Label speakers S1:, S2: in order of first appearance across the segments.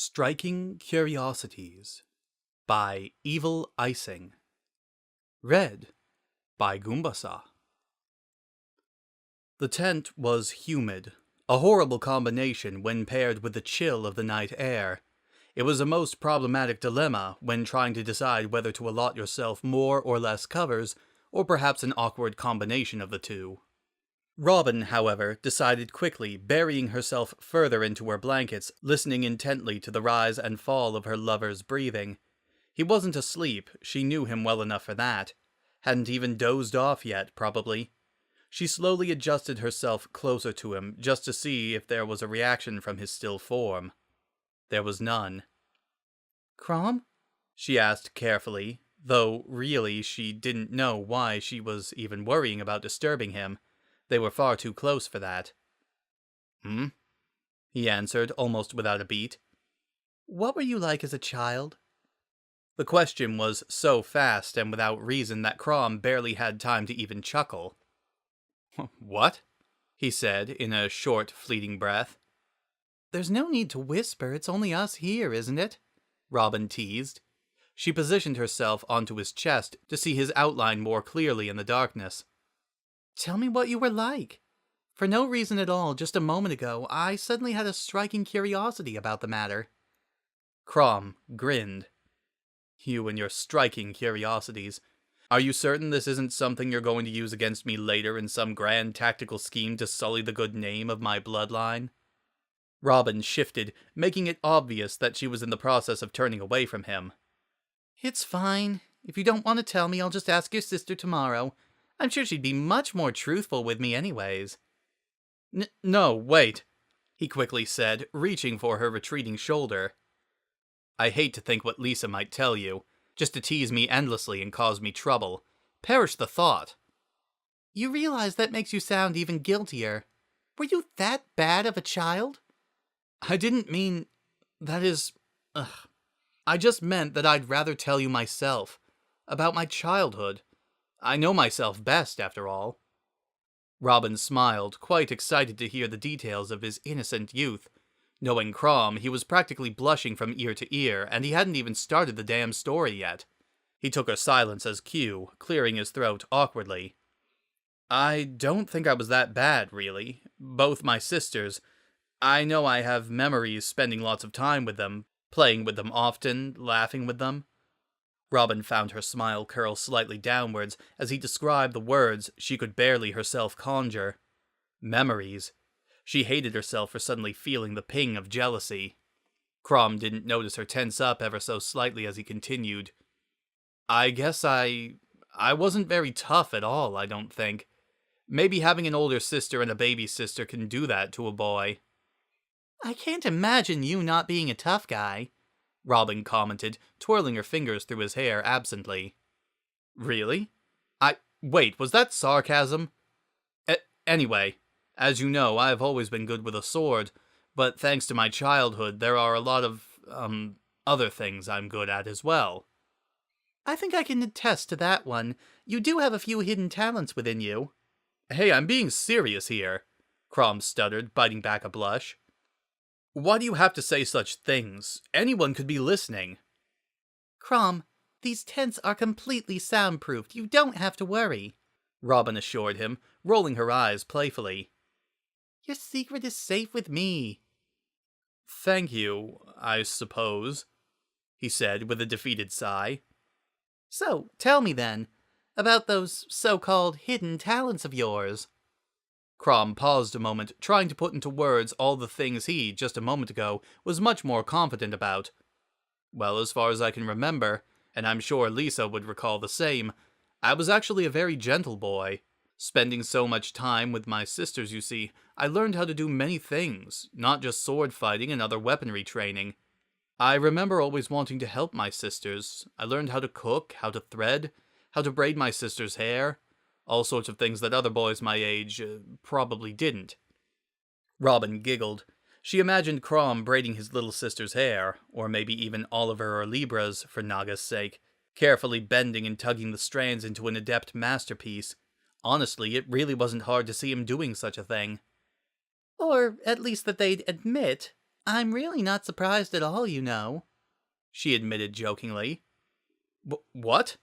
S1: Striking Curiosities by Evil Icing. Read by Goombasa. The tent was humid, a horrible combination when paired with the chill of the night air. It was a most problematic dilemma when trying to decide whether to allot yourself more or less covers, or perhaps an awkward combination of the two. Robin, however, decided quickly, burying herself further into her blankets, listening intently to the rise and fall of her lover's breathing. He wasn't asleep, she knew him well enough for that. Hadn't even dozed off yet, probably. She slowly adjusted herself closer to him, just to see if there was a reaction from his still form. There was none. "Chrom?" she asked carefully, though really she didn't know why she was even worrying about disturbing him. They were far too close for that. "Hmm?" he answered, almost without a beat. "What were you like as a child?" The question was so fast and without reason that Chrom barely had time to even chuckle. "What?" he said in a short, fleeting breath. "There's no need to whisper, it's only us here, isn't it?" Robin teased. She positioned herself onto his chest to see his outline more clearly in the darkness. "Tell me what you were like. For no reason at all, just a moment ago, I suddenly had a striking curiosity about the matter." Chrom grinned. "You and your striking curiosities. Are you certain this isn't something you're going to use against me later in some grand tactical scheme to sully the good name of my bloodline?" Robin shifted, making it obvious that she was in the process of turning away from him. "It's fine. If you don't want to tell me, I'll just ask your sister tomorrow. I'm sure she'd be much more truthful with me anyways." No, wait," he quickly said, reaching for her retreating shoulder. "I hate to think what Lisa might tell you, just to tease me endlessly and cause me trouble. Perish the thought." "You realize that makes you sound even guiltier. Were you that bad of a child?" "I didn't mean... that is... I just meant that I'd rather tell you myself. About my childhood. I know myself best, after all." Robin smiled, quite excited to hear the details of his innocent youth. Knowing Chrom, he was practically blushing from ear to ear, and he hadn't even started the damn story yet. He took her silence as cue, clearing his throat awkwardly. "I don't think I was that bad, really. Both my sisters. I know I have memories spending lots of time with them, playing with them often, laughing with them." Robin found her smile curl slightly downwards as he described the words she could barely herself conjure. Memories. She hated herself for suddenly feeling the ping of jealousy. Chrom didn't notice her tense up ever so slightly as he continued. "I guess I wasn't very tough at all, I don't think. Maybe having an older sister and a baby sister can do that to a boy." "I can't imagine you not being a tough guy," Robin commented, twirling her fingers through his hair absently. "Really? Wait, was that sarcasm? Anyway, as you know, I've always been good with a sword, but thanks to my childhood, there are a lot of, other things I'm good at as well." "I think I can attest to that one. You do have a few hidden talents within you." "Hey, I'm being serious here," Chrom stuttered, biting back a blush. "Why do you have to say such things? Anyone could be listening." "Chrom, these tents are completely soundproofed. You don't have to worry," Robin assured him, rolling her eyes playfully. "Your secret is safe with me." "Thank you, I suppose," he said with a defeated sigh. "So, tell me then, about those so-called hidden talents of yours." Chrom paused a moment, trying to put into words all the things he, just a moment ago, was much more confident about. "Well, as far as I can remember, and I'm sure Lisa would recall the same, I was actually a very gentle boy. Spending so much time with my sisters, you see, I learned how to do many things, not just sword fighting and other weaponry training. I remember always wanting to help my sisters. I learned how to cook, how to thread, how to braid my sister's hair. All sorts of things that other boys my age probably didn't." Robin giggled. She imagined Chrom braiding his little sister's hair, or maybe even Oliver or Libra's, for Naga's sake, carefully bending and tugging the strands into an adept masterpiece. Honestly, it really wasn't hard to see him doing such a thing. "Or at least that they'd admit. I'm really not surprised at all, you know, she admitted jokingly. What?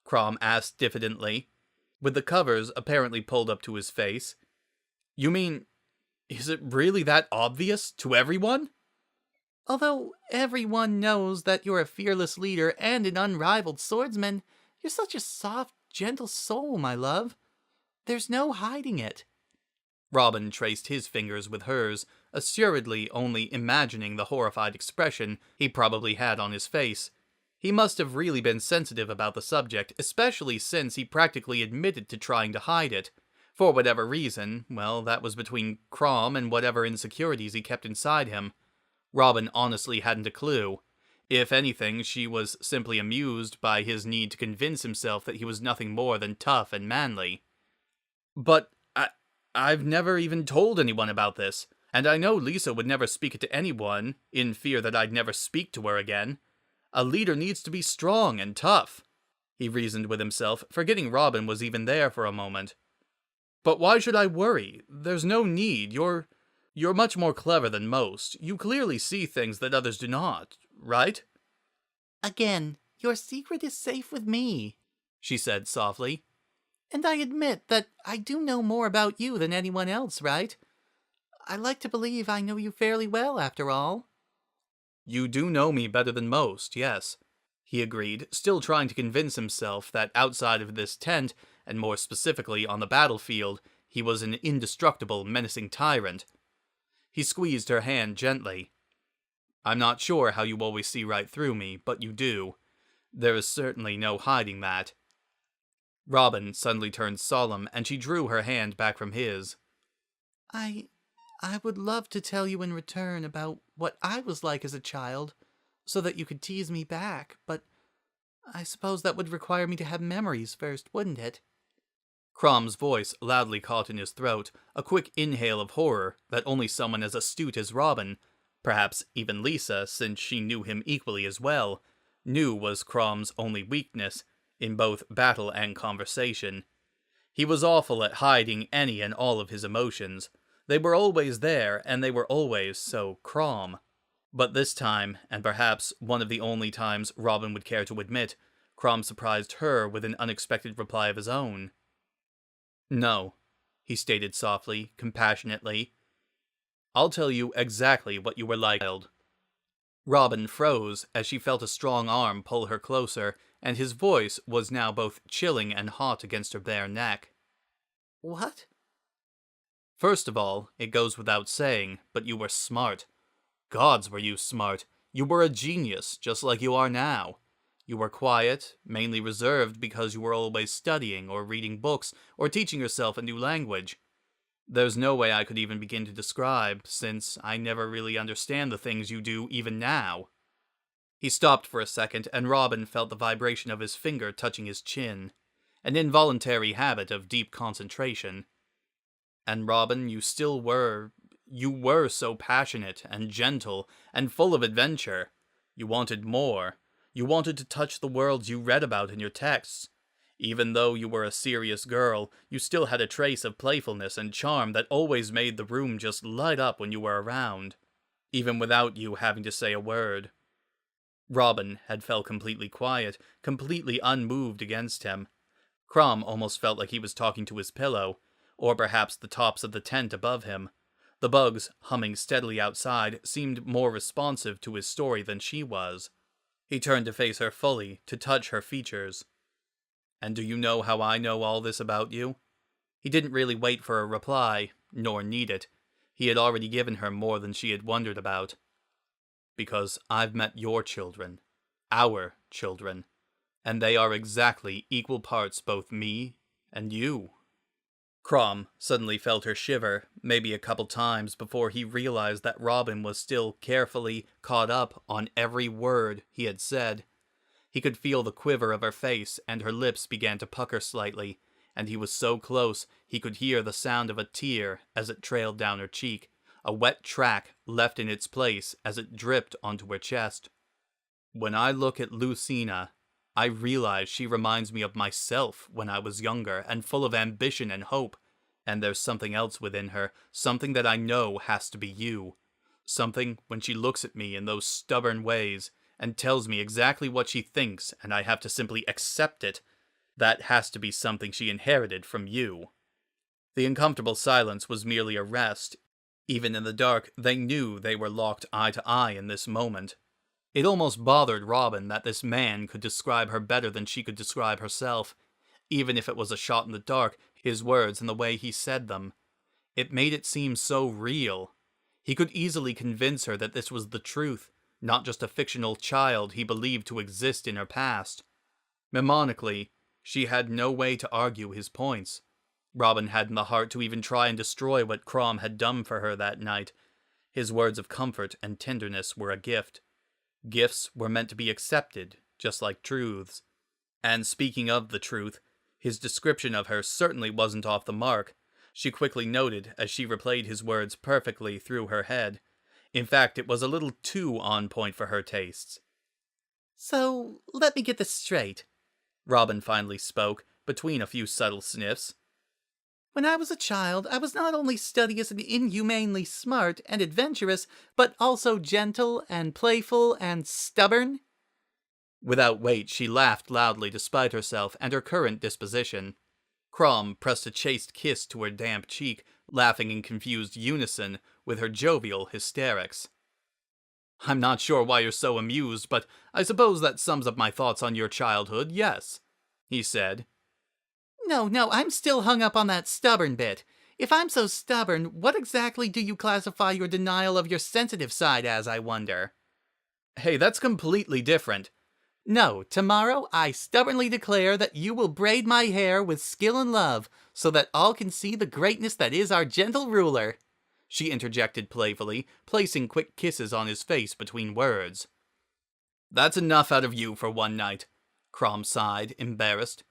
S1: Chrom asked diffidently, with the covers apparently pulled up to his face. You mean, is it really that obvious to everyone? Although everyone knows that you're a fearless leader and an unrivaled swordsman, you're such a soft, gentle soul, my love. There's no hiding it. Robin traced his fingers with hers, assuredly only imagining the horrified expression he probably had on his face. He must have really been sensitive about the subject, especially since he practically admitted to trying to hide it. For whatever reason, well, that was between Chrom and whatever insecurities he kept inside him. Robin honestly hadn't a clue. If anything, she was simply amused by his need to convince himself that he was nothing more than tough and manly. But I've never even told anyone about this, and I know Lisa would never speak it to anyone, in fear that I'd never speak to her again. A leader needs to be strong and tough, he reasoned with himself, forgetting Robin was even there for a moment. But why should I worry? There's no need. You're much more clever than most. You clearly see things that others do not, right? Again, your secret is safe with me, she said softly. And I admit that I do know more about you than anyone else, right? I like to believe I know you fairly well, after all. You do know me better than most, yes, he agreed, still trying to convince himself that outside of this tent, and more specifically on the battlefield, he was an indestructible, menacing tyrant. He squeezed her hand gently. I'm not sure how you always see right through me, but you do. There is certainly no hiding that. Robin suddenly turned solemn, and she drew her hand back from his. I would love to tell you in return about what I was like as a child, so that you could tease me back, but I suppose that would require me to have memories first, wouldn't it? Chrom's voice loudly caught in his throat, a quick inhale of horror that only someone as astute as Robin, perhaps even Lisa, since she knew him equally as well, knew was Chrom's only weakness, in both battle and conversation. He was awful at hiding any and all of his emotions. They were always there, and they were always so Chrom. But this time, and perhaps one of the only times Robin would care to admit, Chrom surprised her with an unexpected reply of his own. No, he stated softly, compassionately. I'll tell you exactly what you were like. Robin froze as she felt a strong arm pull her closer, and his voice was now both chilling and hot against her bare neck. What? First of all, it goes without saying, but you were smart. Gods, were you smart. You were a genius, just like you are now. You were quiet, mainly reserved because you were always studying or reading books or teaching yourself a new language. There's no way I could even begin to describe, since I never really understand the things you do even now. He stopped for a second, and Robin felt the vibration of his finger touching his chin, an involuntary habit of deep concentration. And Robin, you were so passionate and gentle and full of adventure. You wanted more. You wanted to touch the worlds you read about in your texts. Even though you were a serious girl, you still had a trace of playfulness and charm that always made the room just light up when you were around, even without you having to say a word. Robin had felt completely quiet, completely unmoved against him. Chrom almost felt like he was talking to his pillow, or perhaps the tops of the tent above him. The bugs, humming steadily outside, seemed more responsive to his story than she was. He turned to face her fully, to touch her features. And do you know how I know all this about you? He didn't really wait for a reply, nor need it. He had already given her more than she had wondered about. Because I've met your children, our children, and they are exactly equal parts both me and you. Chrom suddenly felt her shiver, maybe a couple times before he realized that Robin was still carefully caught up on every word he had said. He could feel the quiver of her face, and her lips began to pucker slightly, and he was so close he could hear the sound of a tear as it trailed down her cheek, a wet track left in its place as it dripped onto her chest. When I look at Lucina, I realize she reminds me of myself when I was younger and full of ambition and hope, and there's something else within her, something that I know has to be you. Something when she looks at me in those stubborn ways and tells me exactly what she thinks and I have to simply accept it. That has to be something she inherited from you." The uncomfortable silence was merely a rest. Even in the dark, they knew they were locked eye to eye in this moment. It almost bothered Robin that this man could describe her better than she could describe herself. Even if it was a shot in the dark, his words and the way he said them. It made it seem so real. He could easily convince her that this was the truth, not just a fictional child he believed to exist in her past. Mnemonically, she had no way to argue his points. Robin hadn't the heart to even try and destroy what Chrom had done for her that night. His words of comfort and tenderness were a gift. Gifts were meant to be accepted, just like truths. And speaking of the truth, his description of her certainly wasn't off the mark, she quickly noted as she replayed his words perfectly through her head. In fact, it was a little too on point for her tastes. "So, let me get this straight," Robin finally spoke, between a few subtle sniffs. "When I was a child, I was not only studious and inhumanely smart and adventurous, but also gentle and playful and stubborn?" Without weight, she laughed loudly despite herself and her current disposition. Chrom pressed a chaste kiss to her damp cheek, laughing in confused unison with her jovial hysterics. "I'm not sure why you're so amused, but I suppose that sums up my thoughts on your childhood, yes," he said. No, I'm still hung up on that stubborn bit. If I'm so stubborn, what exactly do you classify your denial of your sensitive side as, I wonder? Hey, that's completely different. No, tomorrow I stubbornly declare that you will braid my hair with skill and love, so that all can see the greatness that is our gentle ruler," she interjected playfully, placing quick kisses on his face between words. "That's enough out of you for one night," Chrom sighed, embarrassed.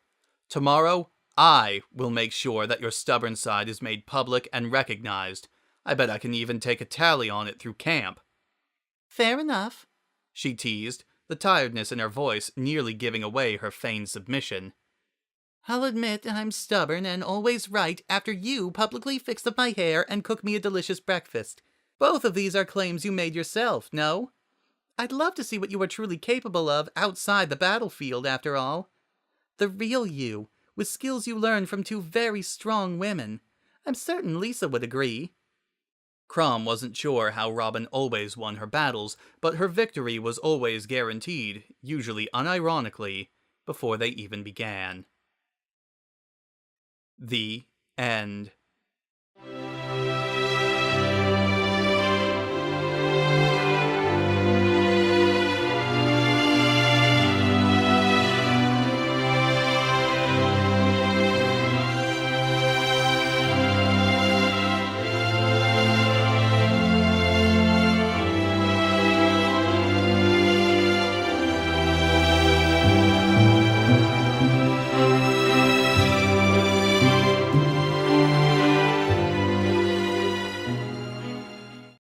S1: "Tomorrow, I will make sure that your stubborn side is made public and recognized. I bet I can even take a tally on it through camp." "Fair enough," she teased, the tiredness in her voice nearly giving away her feigned submission. "I'll admit I'm stubborn and always right after you publicly fix up my hair and cook me a delicious breakfast. Both of these are claims you made yourself, no? I'd love to see what you are truly capable of outside the battlefield, after all. The real you, with skills you learned from two very strong women. I'm certain Lisa would agree." Chrom wasn't sure how Robin always won her battles, but her victory was always guaranteed, usually unironically, before they even began. The end.